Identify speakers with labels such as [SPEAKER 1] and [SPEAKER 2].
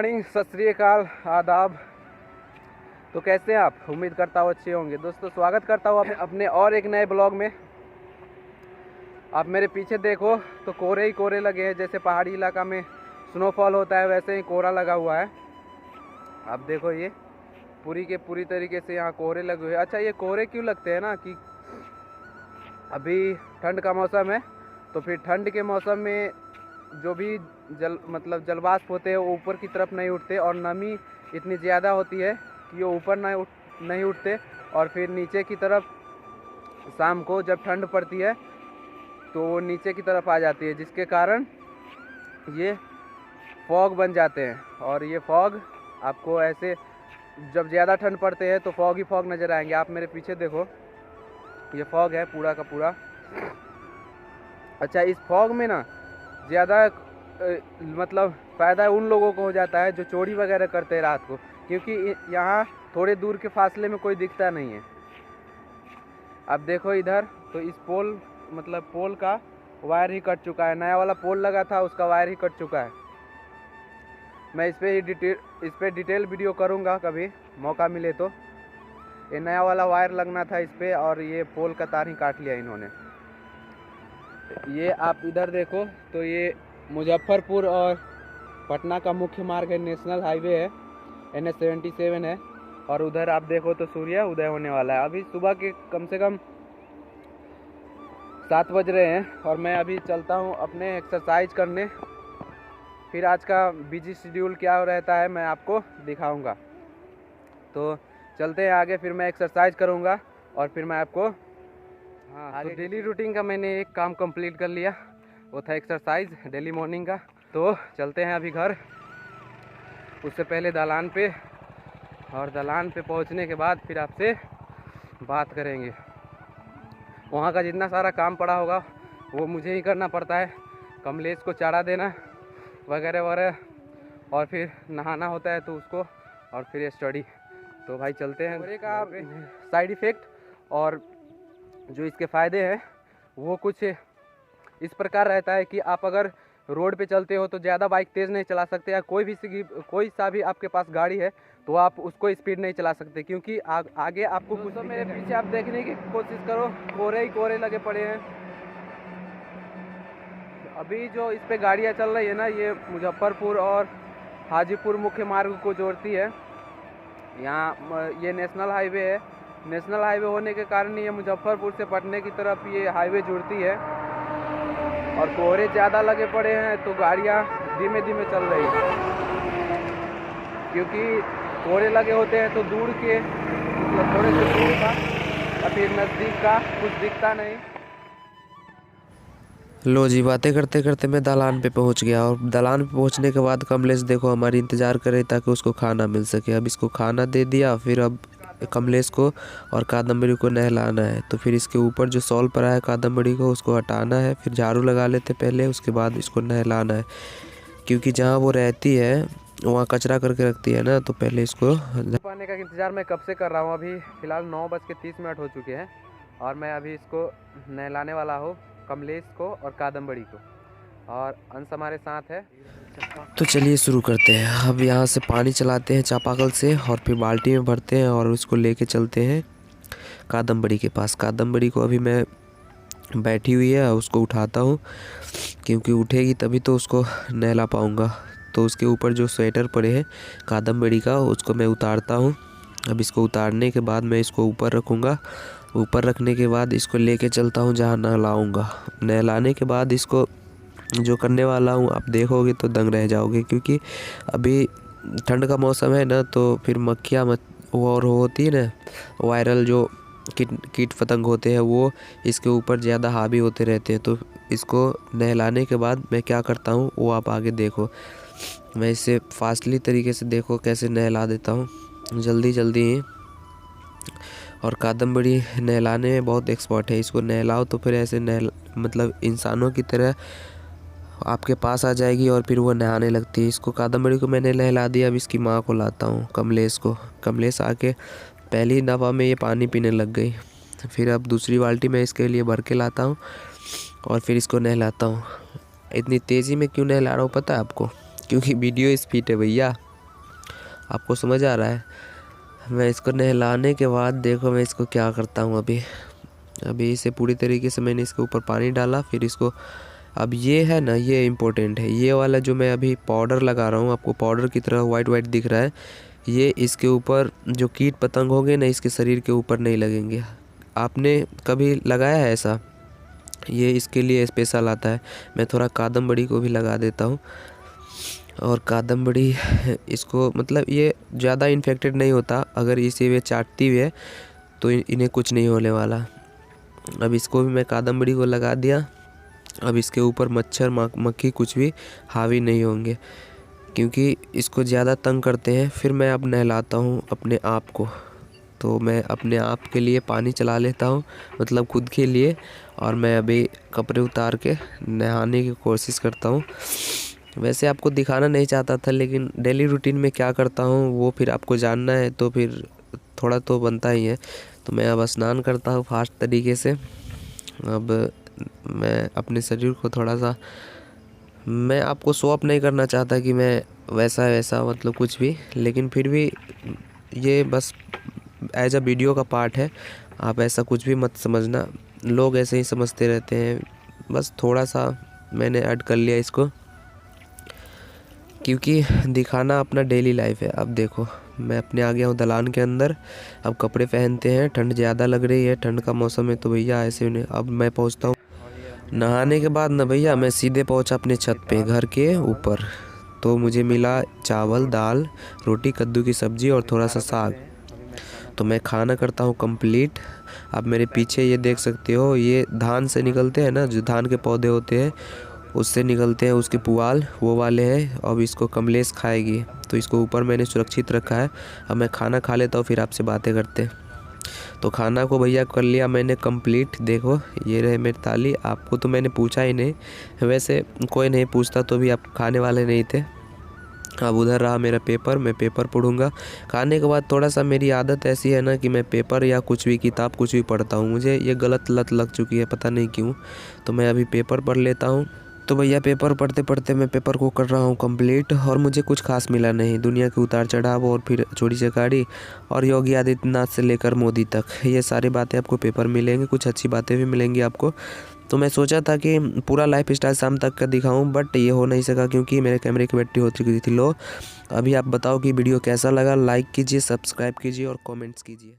[SPEAKER 1] Morning, सत श्री अकाल, आदाब। तो कैसे हैं आप? उम्मीद करता हूँ अच्छे होंगे। दोस्तों स्वागत करता हूँ अपने और एक नए ब्लॉग में। आप मेरे पीछे देखो तो कोहरे ही कोहरे लगे हैं। जैसे पहाड़ी इलाका में स्नोफॉल होता है वैसे ही कोहरा लगा हुआ है। आप देखो ये पूरी के पूरी तरीके से यहाँ कोहरे लगे हुए हैं। अच्छा, ये कोहरे क्यों लगते हैं ना कि अभी ठंड का मौसम है, तो फिर ठंड के मौसम में जो भी जलवाष्प होते हैं वो ऊपर की तरफ नहीं उठते और नमी इतनी ज़्यादा होती है कि वो ऊपर नहीं उठते और फिर नीचे की तरफ शाम को जब ठंड पड़ती है तो वो नीचे की तरफ आ जाती है, जिसके कारण ये फॉग बन जाते हैं। और ये फॉग आपको ऐसे जब ज़्यादा ठंड पड़ते हैं तो फॉग ही फॉग नज़र आएंगे। आप मेरे पीछे देखो, ये फॉग है पूरा का पूरा। अच्छा, इस फॉग में ना ज़्यादा फ़ायदा उन लोगों को हो जाता है जो चोरी वगैरह करते हैं रात को, क्योंकि यहाँ थोड़े दूर के फासले में कोई दिखता नहीं है। अब देखो इधर तो इस पोल का वायर ही कट चुका है। नया वाला पोल लगा था उसका वायर ही कट चुका है। मैं इस पर डिटेल वीडियो करूँगा कभी मौका मिले तो। ये नया वाला वायर लगना था इस पर और ये पोल का तार ही काट लिया इन्होंने। ये आप इधर देखो तो ये मुजफ्फरपुर और पटना का मुख्य मार्ग है, नेशनल हाईवे है, NH-77 है। और उधर आप देखो तो सूर्य उदय होने वाला है। अभी सुबह के कम से कम 7 बज रहे हैं और मैं अभी चलता हूँ अपने एक्सरसाइज करने। फिर आज का बिजी शेड्यूल क्या रहता है मैं आपको दिखाऊंगा। तो चलते हैं आगे, फिर मैं एक्सरसाइज करूँगा और फिर मैं आपको तो डेली रूटीन का मैंने एक काम कंप्लीट कर लिया, वो था एक्सरसाइज डेली मॉर्निंग का। तो चलते हैं अभी घर, उससे पहले दालान पे, और दालान पे पहुंचने के बाद फिर आपसे बात करेंगे। वहाँ का जितना सारा काम पड़ा होगा वो मुझे ही करना पड़ता है, कमलेश को चारा देना वगैरह वगैरह, और फिर नहाना होता है तो उसको, और फिर स्टडी। तो भाई चलते हैं। कोहरे का साइड इफ़ेक्ट और जो इसके फ़ायदे हैं वो कुछ इस प्रकार रहता है कि आप अगर रोड पे चलते हो तो ज़्यादा बाइक तेज़ नहीं चला सकते, या कोई सा भी आपके पास गाड़ी है तो आप उसको स्पीड नहीं चला सकते, क्योंकि आगे आपको कुछ मेरे पीछे आप देखने की कोशिश करो, कोहरे ही कोहरे लगे पड़े हैं। अभी जो इस पे गाड़ियाँ चल रही है ना, ये मुजफ्फरपुर और हाजीपुर मुख्य मार्ग को जोड़ती है। यहाँ ये नेशनल हाईवे है। नेशनल हाईवे होने के कारण ये मुजफ्फरपुर से पटना की तरफ ये हाईवे जुड़ती है। और कोहरे ज़्यादा लगे पड़े हैं तो गाड़ियाँ धीमे धीमे चल रही है, क्योंकि कोहरे लगे होते हैं तो दूर के थोड़े से दूर का या फिर नज़दीक का कुछ दिखता नहीं।
[SPEAKER 2] लो जी, बातें करते करते मैं दालान पे पहुंच गया। और दालान पे पहुंचने के बाद कमलेश देखो हमारी इंतज़ार करे ताकि उसको खाना मिल सके। अब इसको खाना दे दिया, फिर अब कमलेश को और कादम्बरी को नहलाना है। तो फिर इसके ऊपर जो सॉल पड़ा है कादम्बरी को उसको हटाना है, फिर झाड़ू लगा लेते पहले, उसके बाद इसको नहलाना है, क्योंकि जहाँ वो रहती है वहाँ कचरा करके रखती है ना, तो पहले इसको
[SPEAKER 1] पाने का इंतज़ार मैं कब से कर रहा हूँ। अभी फ़िलहाल 9:30 हो चुके हैं और मैं अभी इसको नहलाने वाला हूँ, कमलेश को और कादम्बरी को, और अंश हमारे साथ है।
[SPEAKER 2] तो चलिए शुरू करते हैं। अब यहाँ से पानी चलाते हैं चापाकल से और फिर बाल्टी में भरते हैं और उसको लेके चलते हैं कादम्बरी के पास। कादम्बरी को अभी मैं बैठी हुई है उसको उठाता हूँ, क्योंकि उठेगी तभी तो उसको नहला पाऊँगा। तो उसके ऊपर जो स्वेटर पड़े हैं कादम्बरी का उसको मैं उतारता हूँ। अब इसको उतारने के बाद मैं इसको ऊपर रखूँगा। ऊपर रखने के बाद इसको लेके चलता हूँ जहाँ नहलाऊँगा। नहलाने के बाद इसको जो करने वाला हूँ आप देखोगे तो दंग रह जाओगे, क्योंकि अभी ठंड का मौसम है ना, तो फिर मक्खियाँ और होती है ना, वायरल जो कीट पतंग होते हैं वो इसके ऊपर ज़्यादा हावी होते रहते हैं। तो इसको नहलाने के बाद मैं क्या करता हूँ वो आप आगे देखो। मैं इसे फास्टली तरीके से देखो कैसे नहला देता हूँ जल्दी जल्दी ही। और कादम्बरी नहलाने में बहुत एक्सपर्ट है। इसको नहलाओ तो फिर ऐसे इंसानों की तरह आपके पास आ जाएगी और फिर वो नहाने लगती है। इसको कादम्बरी को मैंने नहला दिया। अब इसकी माँ को लाता हूँ, कमलेश को। कमलेश आके पहली दफ़ा में ये पानी पीने लग गई। फिर अब दूसरी बाल्टी में इसके लिए भर के लाता हूँ और फिर इसको नहलाता हूँ। इतनी तेज़ी में क्यों नहला रहा हूँ पता है आपको? क्योंकि वीडियो स्पीड है भैया। आपको समझ आ रहा है। मैं इसको नहलाने के बाद देखो मैं इसको क्या करता हूँ। अभी इसे पूरी तरीके से मैंने इसके ऊपर पानी डाला, फिर इसको अब ये है ना, ये इम्पोर्टेंट है। ये वाला जो मैं अभी पाउडर लगा रहा हूँ, आपको पाउडर की तरह वाइट वाइट दिख रहा है, ये इसके ऊपर जो कीट पतंग होंगे ना, इसके शरीर के ऊपर नहीं लगेंगे। आपने कभी लगाया है ऐसा? ये इसके लिए स्पेशल आता है। मैं थोड़ा कादम्बड़ी को भी लगा देता हूँ, और कादम्बड़ी इसको मतलब ये ज़्यादा इन्फेक्टेड नहीं होता, अगर इसे वे चाटती हुई है तो इन्हें कुछ नहीं होने वाला। अब इसको भी मैं कादम्बड़ी को लगा दिया। अब इसके ऊपर मच्छर मक्खी कुछ भी हावी नहीं होंगे, क्योंकि इसको ज़्यादा तंग करते हैं। फिर मैं अब नहलाता हूँ अपने आप को। तो मैं अपने आप के लिए पानी चला लेता हूँ, मतलब खुद के लिए, और मैं अभी कपड़े उतार के नहाने की कोशिश करता हूँ। वैसे आपको दिखाना नहीं चाहता था, लेकिन डेली रूटीन में क्या करता हूँ वो फिर आपको जानना है, तो फिर थोड़ा तो बनता ही है। तो मैं अब स्नान करता हूँ फास्ट तरीके से। अब मैं अपने शरीर को थोड़ा सा, मैं आपको शो अप नहीं करना चाहता कि मैं वैसा मतलब कुछ भी, लेकिन फिर भी ये बस एज अ वीडियो का पार्ट है। आप ऐसा कुछ भी मत समझना, लोग ऐसे ही समझते रहते हैं। बस थोड़ा सा मैंने ऐड कर लिया इसको, क्योंकि दिखाना अपना डेली लाइफ है। अब देखो मैं अपने आ गया हूँ दलान के अंदर। अब कपड़े पहनते हैं, ठंड ज़्यादा लग रही है, ठंड का मौसम है, तो भैया ऐसे नहीं। अब मैं पहुँचता हूँ नहाने के बाद ना भैया, मैं सीधे पहुँचा अपने छत पे घर के ऊपर। तो मुझे मिला चावल, दाल, रोटी, कद्दू की सब्ज़ी और थोड़ा सा साग। तो मैं खाना करता हूँ कंप्लीट। अब मेरे पीछे ये देख सकते हो, ये धान से निकलते हैं ना, जो धान के पौधे होते हैं उससे निकलते हैं उसके पुआल, वो वाले हैं। अब इसको कमलेश खाएगी, तो इसको ऊपर मैंने सुरक्षित रखा है। अब मैं खाना खा लेता हूँ, फिर आपसे बातें करते हैं। तो खाना को भैया कर लिया मैंने कंप्लीट। देखो ये रहे मेरी थाली। आपको तो मैंने पूछा ही नहीं, वैसे कोई नहीं पूछता तो भी आप खाने वाले नहीं थे। अब उधर रहा मेरा पेपर, मैं पेपर पढ़ूंगा। खाने के बाद थोड़ा सा मेरी आदत ऐसी है ना कि मैं पेपर या कुछ भी किताब कुछ भी पढ़ता हूँ। मुझे ये गलत लत लग चुकी है, पता नहीं क्यों। तो मैं अभी पेपर पढ़ लेता हूँ। तो भैया पेपर पढ़ते पढ़ते मैं पेपर को कर रहा हूँ कंप्लीट, और मुझे कुछ खास मिला नहीं। दुनिया के उतार चढ़ाव और फिर चोरी चकारी और योगी आदित्यनाथ से लेकर मोदी तक, ये सारी बातें आपको पेपर मिलेंगे। कुछ अच्छी बातें भी मिलेंगी आपको। तो मैं सोचा था कि पूरा लाइफ स्टाइल शाम तक का दिखाऊं, बट ये हो नहीं सका क्योंकि मेरे कैमरे की बैटरी हो चुकी थी लो। अभी आप बताओ कि वीडियो कैसा लगा। लाइक कीजिए, सब्सक्राइब कीजिए और कमेंट्स कीजिए।